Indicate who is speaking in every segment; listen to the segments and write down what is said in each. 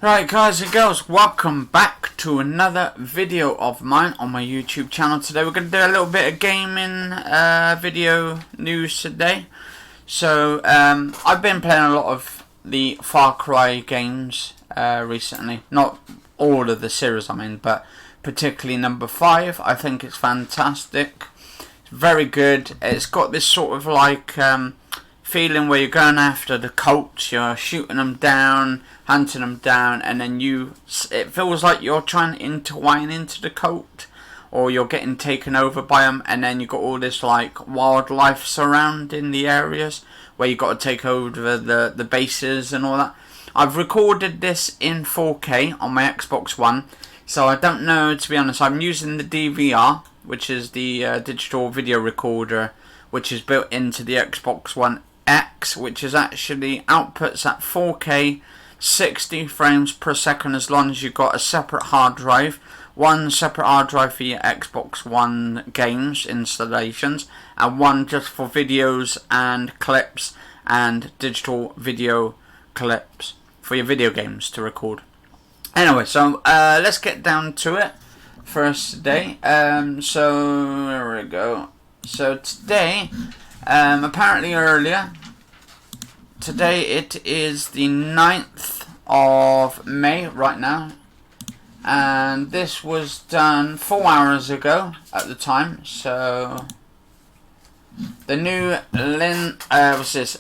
Speaker 1: Right guys and girls, welcome back to another video of mine on my YouTube channel. Today we're going to do a little bit of gaming video news today. So I've been playing a lot of the Far Cry games recently. Not all of the series I'm in, but particularly number 5. I think it's fantastic. It's very good. It's got this sort of like feeling where you're going after the cults, you're shooting them down, hunting them down, and then it feels like you're trying to intertwine into the cult, or you're getting taken over by them, and then you've got all this like wildlife surrounding the areas where you've got to take over the bases and all that. I've recorded this in 4K on my Xbox One, so I don't know, to be honest. I'm using the DVR, which is the digital video recorder, which is built into the Xbox One X, which is actually outputs at 4K 60 frames per second, as long as you've got a separate hard drive, one separate hard drive for your Xbox One games installations, and one just for videos and clips and digital video clips for your video games to record. Anyway, so let's get down to it first today. So there we go. So today, apparently earlier, today it is the 9th of May right now, and this was done 4 hours ago at the time. So the new Linksys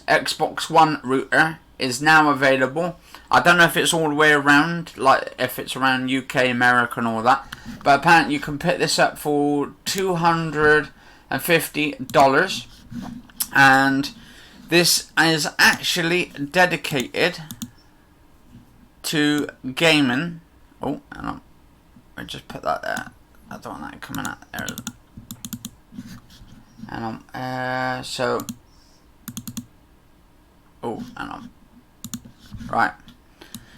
Speaker 1: Xbox One router is now available. I don't know if it's all the way around, like if it's around UK, America and all that, but apparently you can pick this up for $250, and this is actually dedicated to gaming. Oh, hang on. I just put that there. I don't want that coming out there. Hang on. So. Oh, hang on. Right.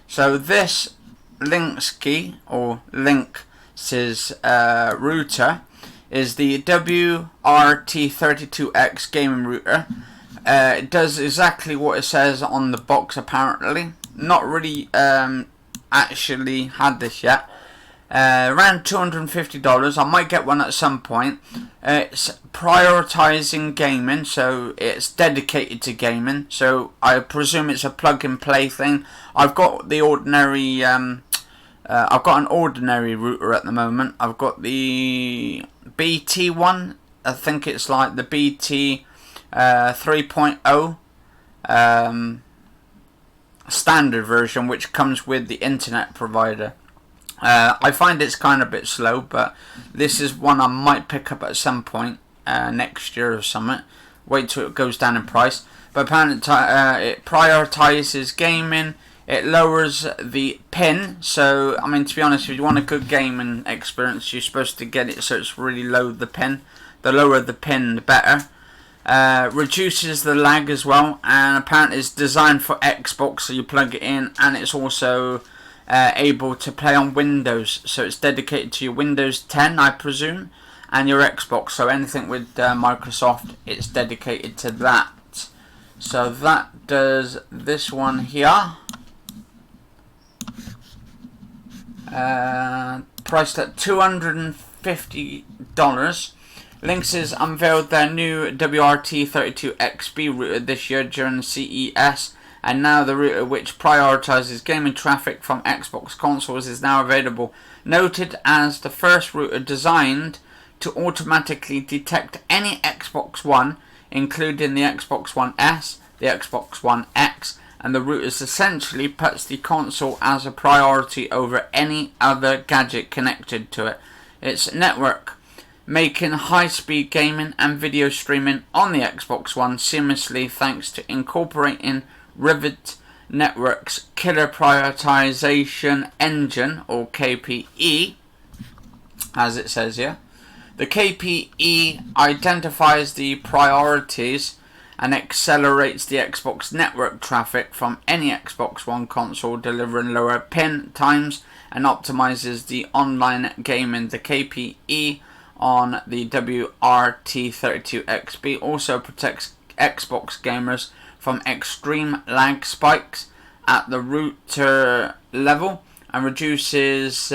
Speaker 1: So this Linksys or Linksys router is the WRT32X gaming router. It does exactly what it says on the box, apparently. Not really actually had this yet. Around $250. I might get one at some point. It's prioritizing gaming, so it's dedicated to gaming. So I presume it's a plug and play thing. I've got the ordinary. I've got an ordinary router at the moment. I've got the BT one. I think it's like the BT 3.0 standard version, which comes with the internet provider. I find it's kind of a bit slow, but this is one I might pick up at some point next year or something. Wait till it goes down in price. But apparently it prioritizes gaming. It lowers the pin. So, I mean, to be honest, if you want a good gaming experience, you're supposed to get it so it's really low the pin. The lower the pin, the better. Reduces the lag as well, and apparently it's designed for Xbox, so you plug it in, and it's also able to play on Windows, so it's dedicated to your Windows 10, I presume, and your Xbox. So anything with Microsoft, it's dedicated to that. So that does this one here. Priced at $250. Linksys unveiled their new WRT32XB router this year during CES, and now the router, which prioritizes gaming traffic from Xbox consoles, is now available. Noted as the first router designed to automatically detect any Xbox One, including the Xbox One S, the Xbox One X, and the routers essentially puts the console as a priority over any other gadget connected to it. Its network, making high-speed gaming and video streaming on the Xbox One seamlessly thanks to incorporating Rivet Network's Killer Prioritization Engine, or KPE, as it says here. The KPE identifies the priorities and accelerates the Xbox network traffic from any Xbox One console, delivering lower pin times and optimizes the online gaming. The KPE on the WRT32XB also protects Xbox gamers from extreme lag spikes at the router level and reduces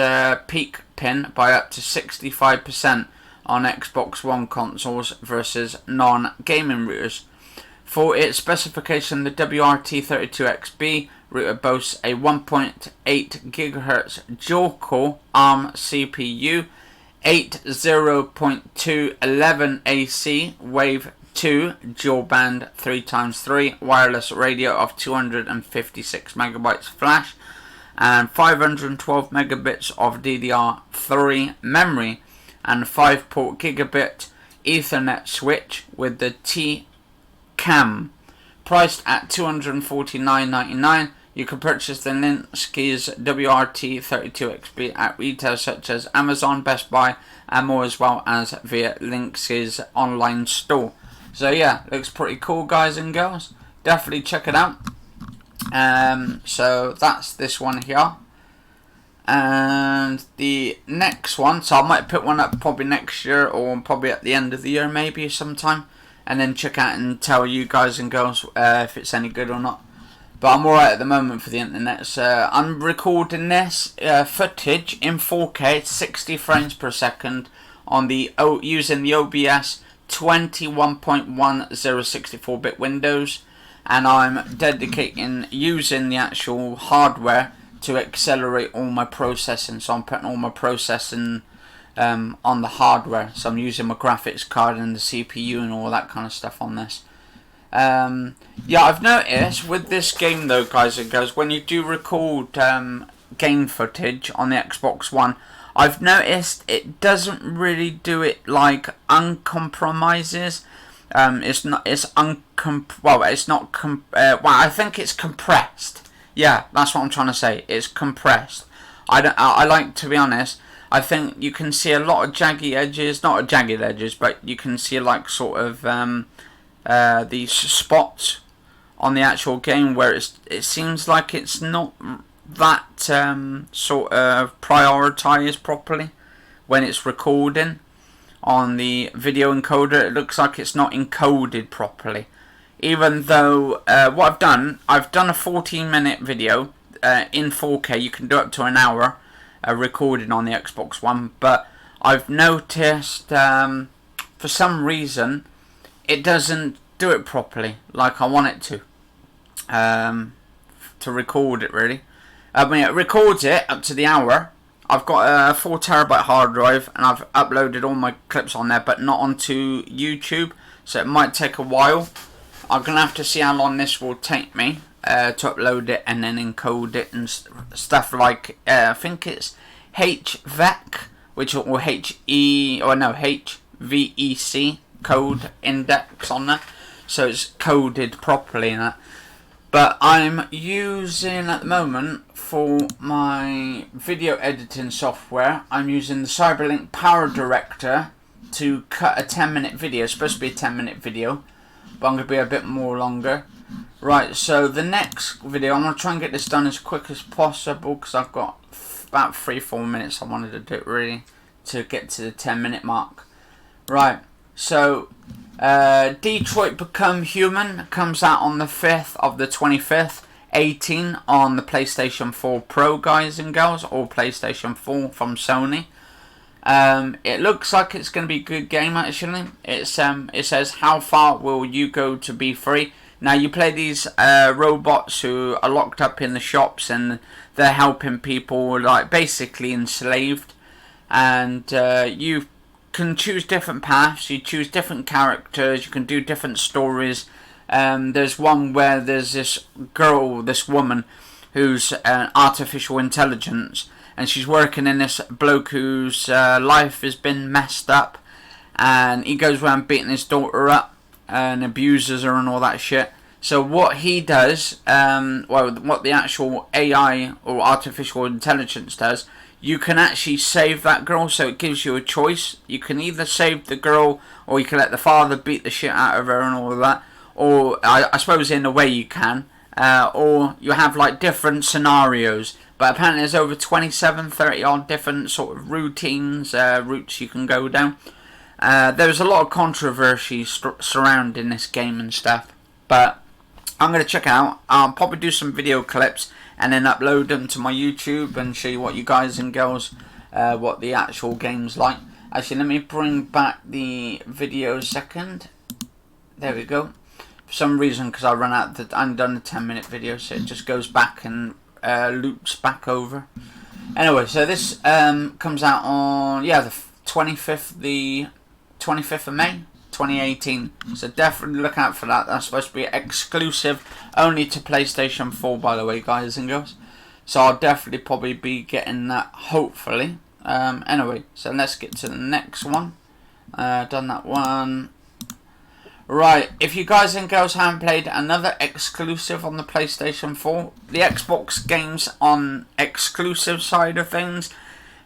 Speaker 1: peak pin by up to 65% on Xbox One consoles versus non-gaming routers. For its specification, the WRT32XB router boasts a 1.8 GHz dual-core ARM CPU, 80.211 AC Wave 2 dual-band 3x3 wireless radio of 256 MB flash, and 512 megabits of DDR3 memory, and 5-port gigabit Ethernet switch with the T-CAM. Priced at $249.99, you can purchase the Linksys WRT32XB at retailers such as Amazon, Best Buy, and more, as well as via Linksys online store. So yeah, looks pretty cool, guys and girls. Definitely check it out. So that's this one here. And the next one, so I might put one up probably next year, or probably at the end of the year maybe sometime, and then check out and tell you guys and girls if it's any good or not. But I'm alright at the moment for the internet. So I'm recording this footage in 4K, 60 frames per second, on the using the OBS 21.1064-bit Windows, and I'm dedicating using the actual hardware to accelerate all my processing. So I'm putting all my processing on the hardware. So I'm using my graphics card and the CPU and all that kind of stuff on this. Yeah, I've noticed with this game though, guys and girls, when you do record game footage on the Xbox One, I've noticed it doesn't really do it like uncompromises. It's not. I think it's compressed. Yeah, that's what I'm trying to say. It's compressed. I like, to be honest, I think you can see a lot of jagged edges, not jagged edges, but you can see like sort of these spots on the actual game where it seems like it's not that sort of prioritized properly when it's recording on the video encoder. It looks like it's not encoded properly, even though what I've done a 14-minute video in 4K. You can do up to an hour recording on the Xbox One, but I've noticed for some reason it doesn't do it properly like I want it to record it really. I mean, it records it up to the hour. I've got a 4TB hard drive and I've uploaded all my clips on there, but not onto YouTube, so it might take a while. I'm going to have to see how long this will take me to upload it and then encode it and stuff like, I think it's HVEC, which or HVEC code index on there, so it's coded properly and that. But I'm using at the moment for my video editing software, I'm using the Cyberlink Power Director to cut a 10-minute video. It's supposed to be a 10-minute video, but I'm going to be a bit more longer. Right, so the next video, I'm going to try and get this done as quick as possible because I've got about 3-4 minutes I wanted to do it really to get to the 10-minute mark. Right, so Detroit Become Human comes out on the 5th of the 25th, 18 on the PlayStation 4 Pro, guys and girls, or PlayStation 4 from Sony. It looks like it's going to be a good game actually. It says, how far will you go to be free? Now you play these robots who are locked up in the shops and they're helping people, like basically enslaved, and you can choose different paths, you choose different characters, you can do different stories. There's one where there's this girl, this woman, who's artificial intelligence, and she's working in this bloke whose life has been messed up, and he goes around beating his daughter up and abuses her and all that shit. So what he does, what the actual AI or artificial intelligence does, you can actually save that girl. So it gives you a choice. You can either save the girl, or you can let the father beat the shit out of her and all of that. Or I suppose in a way you can. Or you have like different scenarios. But apparently there's over 30 odd different sort of routes you can go down. There's a lot of controversy surrounding this game and stuff. But I'm going to check it out. I'll probably do some video clips and then upload them to my YouTube and show you what you guys and girls, what the actual game's like. Actually, let me bring back the video a second. There we go. For some reason, because I run out, I've done a 10-minute video, so it just goes back and loops back over. Anyway, so this comes out on the 25th of May, 2018. So definitely look out for that. That's supposed to be exclusive, only to PlayStation 4, by the way, guys and girls. So I'll definitely probably be getting that, hopefully. Anyway, so let's get to the next one. Done that one. Right, if you guys and girls haven't played another exclusive on the PlayStation 4, the Xbox games on exclusive side of things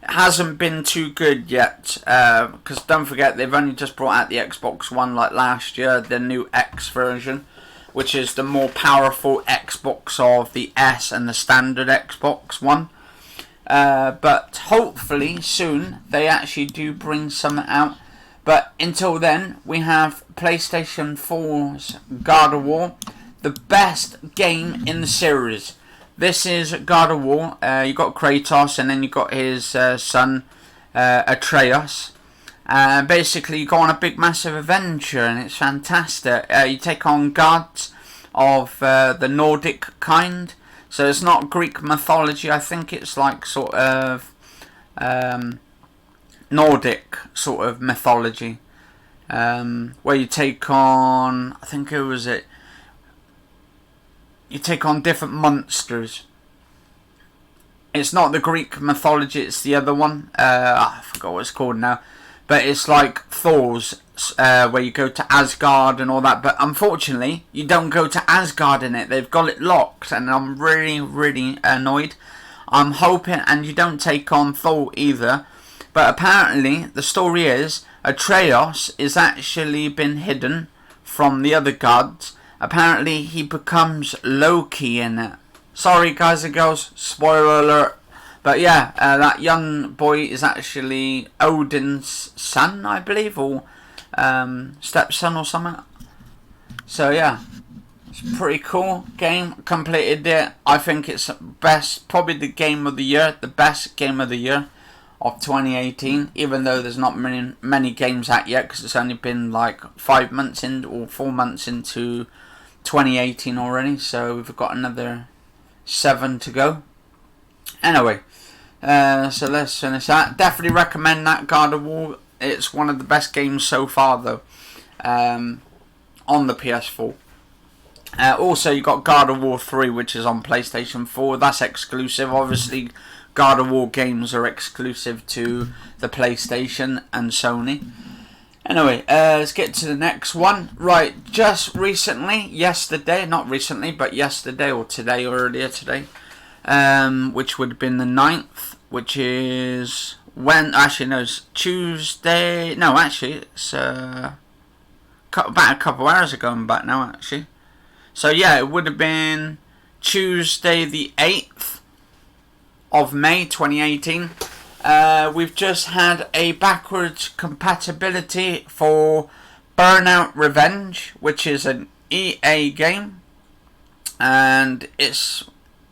Speaker 1: hasn't been too good yet. Because don't forget, they've only just brought out the Xbox One like last year, the new X version, which is the more powerful Xbox of the S and the standard Xbox One. But hopefully soon they actually do bring some out. But until then, we have PlayStation 4's God of War, the best game in the series. This is God of War. You got Kratos, and then you got his son Atreus. Basically, you go on a big, massive adventure, and it's fantastic. You take on gods of the Nordic kind. So it's not Greek mythology. I think it's like sort of Nordic sort of mythology, where you take on, I think you take on different monsters. It's not the Greek mythology, it's the other one. I forgot what it's called now, but it's like Thor's, where you go to Asgard and all that. But unfortunately, you don't go to Asgard in it. They've got it locked, and I'm really annoyed. I'm hoping, and you don't take on Thor either. But apparently, the story is, Atreus is actually been hidden from the other gods. Apparently, he becomes Loki in it. Sorry, guys and girls, spoiler alert. But yeah, that young boy is actually Odin's son, I believe, or stepson or something. So yeah, it's a pretty cool game. Completed it. I think it's best, probably the game of the year, the best game of the year of 2018, even though there's not many games out yet, because it's only been like 5 months in or 4 months into 2018 already, so we've got another 7 to go. Anyway, so let's finish that. Definitely recommend that God of War. It's one of the best games so far though, on the PS4. Also you got God of War 3, which is on PlayStation 4. That's exclusive. Obviously God of War games are exclusive to the PlayStation and Sony. Anyway, let's get to the next one. Right, just recently, yesterday, not recently, but yesterday or today or earlier today, which would have been the 9th, which is when, actually no, it's Tuesday, no, actually, it's about a couple hours ago I'm back now, actually. So yeah, it would have been Tuesday the 8th of May 2018. We've just had a backwards compatibility for Burnout Revenge, which is an EA game, and it's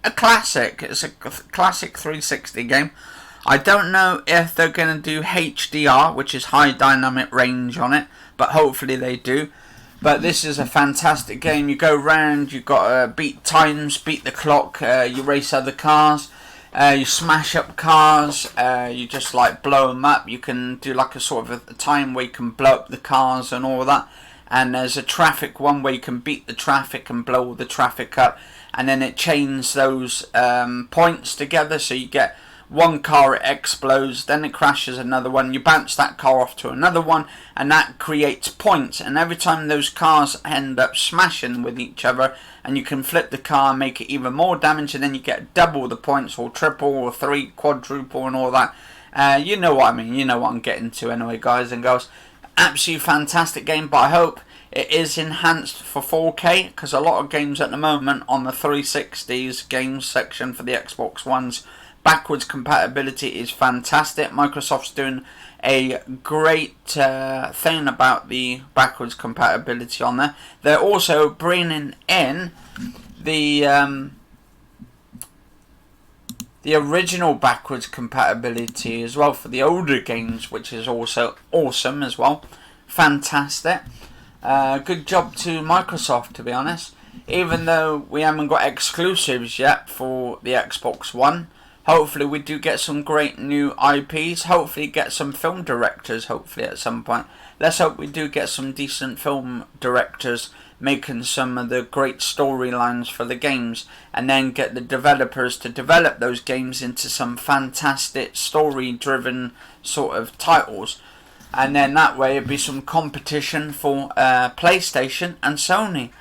Speaker 1: a classic. It's a classic 360 game. I don't know if they're going to do HDR, which is high dynamic range on it, but hopefully they do. But this is a fantastic game. You go round, you've got to beat times, beat the clock, you race other cars. You smash up cars, you just like blow them up. You can do like a sort of a time where you can blow up the cars and all that. And there's a traffic one where you can beat the traffic and blow all the traffic up. And then it chains those points together, so you get one car, it explodes, then it crashes another one, you bounce that car off to another one, and that creates points. And every time those cars end up smashing with each other, and you can flip the car and make it even more damage, and then you get double the points, or triple, or quadruple, and all that. You know what I mean, you know what I'm getting to anyway, guys and girls. Absolutely fantastic game, but I hope it is enhanced for 4K, because a lot of games at the moment on the 360's games section for the Xbox One's backwards compatibility is fantastic. Microsoft's doing a great thing about the backwards compatibility on there. They're also bringing in the original backwards compatibility as well for the older games, which is also awesome as well. Fantastic. Good job to Microsoft, to be honest. Even though we haven't got exclusives yet for the Xbox One, hopefully we do get some great new IPs. Hopefully get some film directors, hopefully at some point. Let's hope we do get some decent film directors making some of the great storylines for the games, and then get the developers to develop those games into some fantastic story-driven sort of titles. And then that way it'd be some competition for PlayStation and Sony.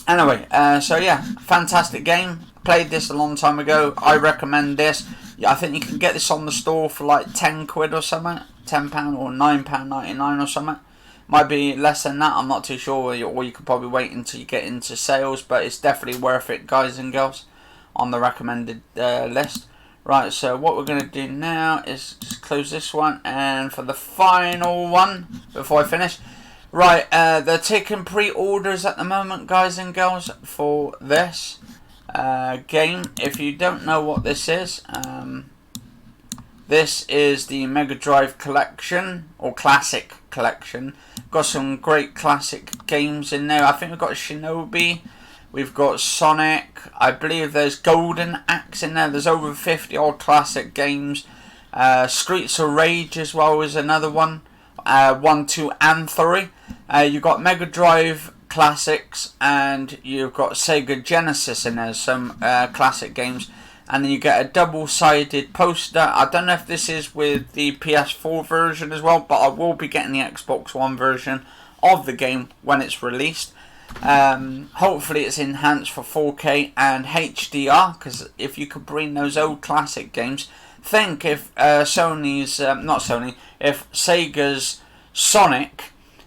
Speaker 1: Anyway, so yeah, fantastic game. Played this a long time ago. I recommend this. I think you can get this on the store for like 10 quid or something. £10 or £9.99 or something. Might be less than that, I'm not too sure. Or you could probably wait until you get into sales. But it's definitely worth it, guys and girls, on the recommended list. Right, so what we're going to do now is just close this one. And for the final one, before I finish. Right, they're taking pre-orders at the moment, guys and girls, for this game. If you don't know what this is the Mega Drive Collection, or Classic Collection. Got some great classic games in there. I think we've got Shinobi, we've got Sonic, I believe there's Golden Axe in there. There's over 50 odd classic games. Streets of Rage as well is another one. 1, 2 and 3. You've got Mega Drive Classics, and you've got Sega Genesis in there, some classic games. And then you get a double-sided poster. I don't know if this is with the PS4 version as well, but I will be getting the Xbox One version of the game when it's released. Hopefully it's enhanced for 4K and HDR, because if you could bring those old classic games, think if if Sega's Sonic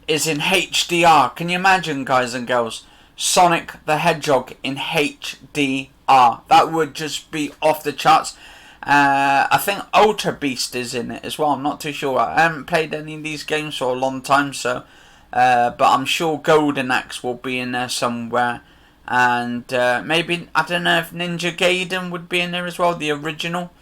Speaker 1: is in HDR. Can you imagine, guys and girls? Sonic the Hedgehog in HDR. That would just be off the charts. I think Ultra Beast is in it as well. I'm not too sure. I haven't played any of these games for a long time, so but I'm sure Golden Axe will be in there somewhere. And maybe, I don't know if Ninja Gaiden would be in there as well, the original.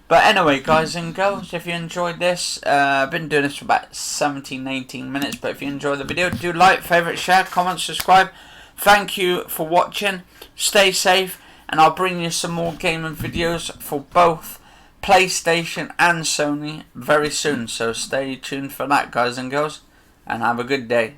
Speaker 1: But anyway, guys and girls, if you enjoyed this, I've been doing this for about 17-18 minutes. But if you enjoyed the video, do like, favourite, share, comment, subscribe. Thank you for watching. Stay safe, and I'll bring you some more gaming videos for both PlayStation and Sony very soon. So stay tuned for that, guys and girls, and have a good day.